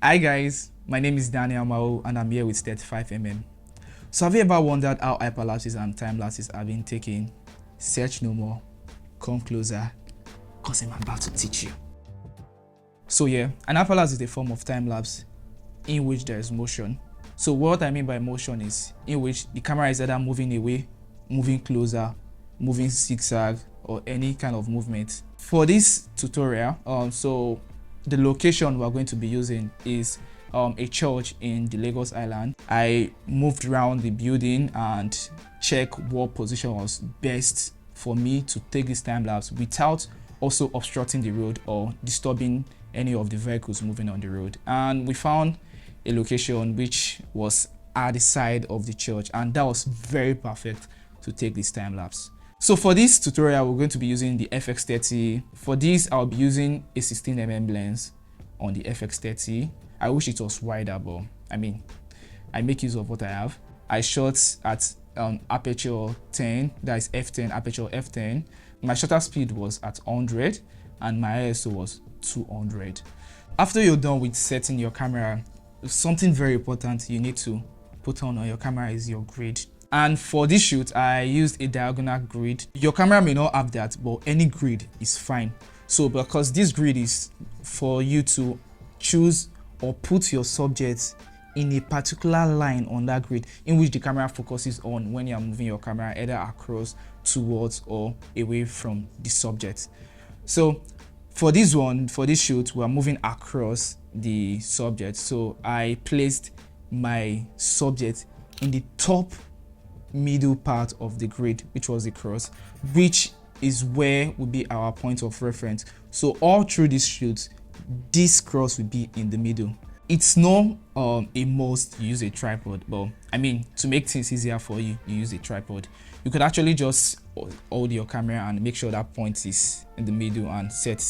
Hi guys, my name is Amao and I'm here with 35mm. So have you ever wondered how hyperlapses and time lapses have been taken? Search no more, come closer, cause I'm about to teach you. So yeah, an hyperlapse is a form of time lapse in which there is motion. So what I mean by motion is in which the camera is either moving away, moving closer, moving zigzag, or any kind of movement. For this tutorial, so the location we're going to be using is a church in the Lagos Island. I moved around the building and checked what position was best for me to take this time lapse without also obstructing the road or disturbing any of the vehicles moving on the road. And we found a location which was at the side of the church, and that was very perfect to take this time lapse. So for this tutorial, we're going to be using the FX30. For this, I'll be using a 16mm lens on the FX30. I wish it was wider, but I make use of what I have. I shot at aperture 10, that is f10, aperture f10. My shutter speed was at 100 and my ISO was 200. After you're done with setting your camera, something very important you need to put on your camera is your grid. And for this shoot, I used a diagonal grid. Your camera may not have that, but any grid is fine. So because this grid is for you to choose or put your subject in a particular line on that grid in which the camera focuses on when you're moving your camera either across, towards, or away from the subject. So for this shoot, we're moving across the subject. So I placed my subject in the top middle part of the grid, which was the cross, which is where will be our point of reference. So all through this shoot, this cross will be in the middle. It's not a must use a tripod, but to make things easier for you, you use a tripod. You could actually just hold your camera and make sure that point is in the middle and set.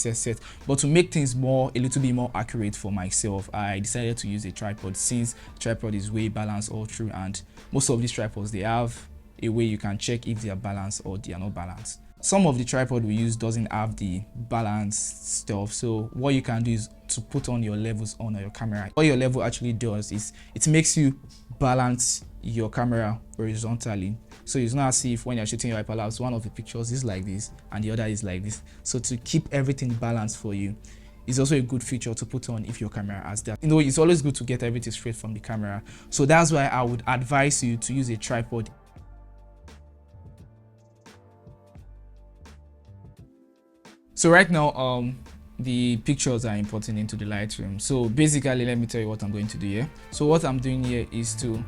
But to make things a little bit more accurate for myself, I decided to use a tripod, since tripod is way balanced all through, and most of these tripods, they have a way you can check if they are balanced or they are not balanced. Some of the tripod we use doesn't have the balanced stuff, so what you can do is to put on your levels on your camera. What your level actually does is it makes you balance your camera horizontally. So it's not as if when you're shooting your hyperlapse, one of the pictures is like this and the other is like this. So to keep everything balanced for you is also a good feature to put on if your camera has that. It's always good to get everything straight from the camera. So that's why I would advise you to use a tripod. So right now, the pictures are importing into the Lightroom. So basically, let me tell you what I'm going to do here. So what I'm doing here is to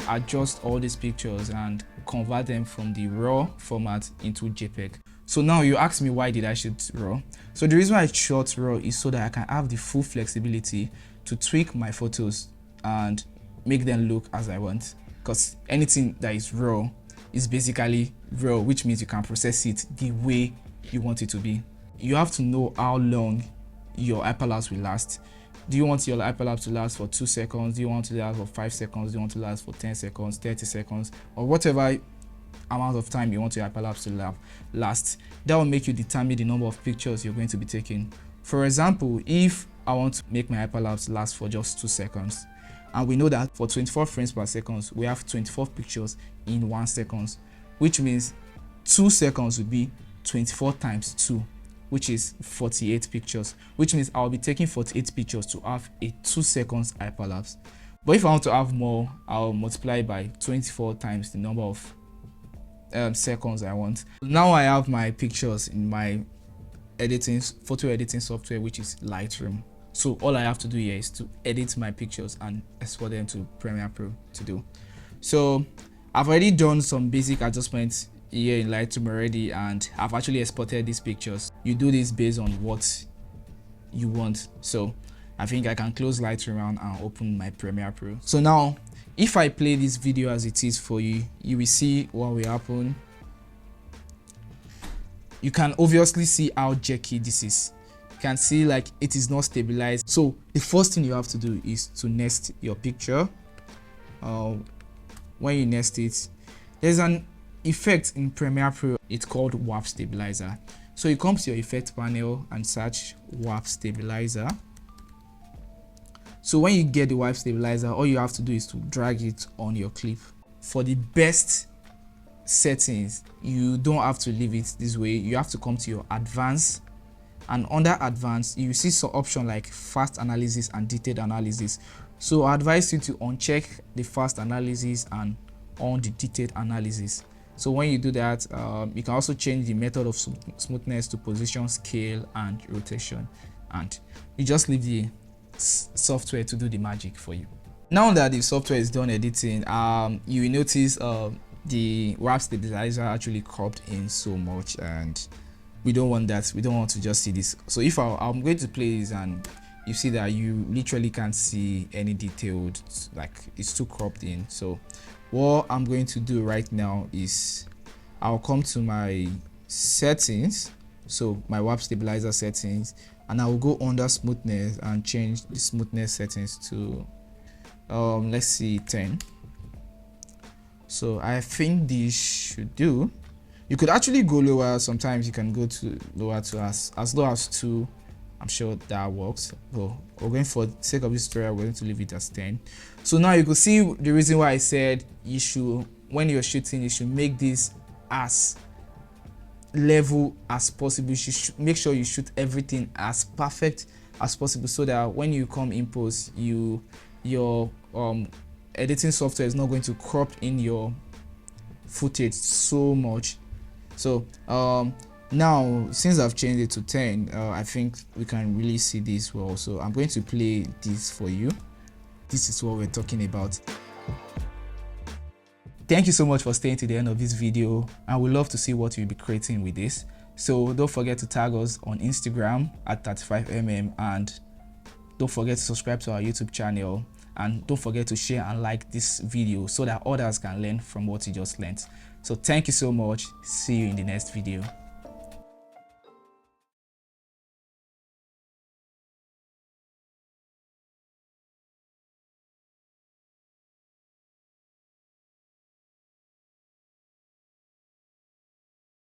adjust all these pictures and convert them from the RAW format into JPEG. So now you ask me, why did I shoot RAW? So the reason I shot RAW is so that I can have the full flexibility to tweak my photos and make them look as I want. Because anything that is RAW is basically RAW, which means you can process it the way you want it to be. You have to know how long your hyperlapse will last. Do you want your hyperlapse to last for 2 seconds? Do you want it to last for 5 seconds? Do you want it to last for 10 seconds, 30 seconds, or whatever amount of time you want your hyperlapse to last? That will make you determine the number of pictures you're going to be taking. For example, if I want to make my hyperlapse last for just 2 seconds, and we know that for 24 frames per second, we have 24 pictures in 1 second, which means 2 seconds would be 24 times 2. Which is 48 pictures, which means I'll be taking 48 pictures to have a 2 seconds hyperlapse. But if I want to have more, I'll multiply by 24 times the number of seconds I want. Now I have my pictures in my photo editing software, which is Lightroom. So all I have to do here is to edit my pictures and export them to Premiere Pro to do. So I've already done some basic adjustments here in Lightroom already, and I've actually exported these pictures. You do this based on what you want. So I think I can close Lightroom and open my Premiere Pro. So now if I play this video as it is for you, you will see what will happen. You can obviously see how jerky this is. You can see like it is not stabilized. So the first thing you have to do is to nest your picture. When you nest it, there's an effect in Premiere Pro. It's called warp stabilizer. So you come to your effect panel and search warp stabilizer. So when you get the wipe stabilizer, all you have to do is to drag it on your clip. For the best settings, you don't have to leave it this way. You have to come to your advanced, and under advanced you see some option like fast analysis and detailed analysis. So I advise you to uncheck the fast analysis and on the detailed analysis. So when you do that, you can also change the method of smoothness to position, scale, and rotation, and you just leave the software to do the magic for you. Now that the software is done editing, you will notice the wipe stabilizer actually cropped in so much, and we don't want that. We don't want to just see this. So if I'm going to play this, and you see that you literally can't see any detailed, like it's too cropped in. So what I'm going to do right now is I'll come to my settings, so my wipe stabilizer settings, and I will go under smoothness and change the smoothness settings to let's see 10. So I think this should do. You could actually go lower. Sometimes you can go to lower to as low as 2. I'm sure that works, but we're going, for the sake of this tutorial, we're going to leave it as 10. So now you can see the reason why I said you should, when you're shooting, you should make this as level as possible. You should make sure you shoot everything as perfect as possible, so that when you come in post, your editing software is not going to crop in your footage so much. So now since I've changed it to 10, I think we can really see this well. So I'm going to play this for you. This is what we're talking about. Thank you so much for staying to the end of this video, and we'd love to see what you'll be creating with this. So don't forget to tag us on Instagram at 35mm, and don't forget to subscribe to our YouTube channel, and don't forget to share and like this video so that others can learn from what you just learned. So thank you so much. See you in the next video.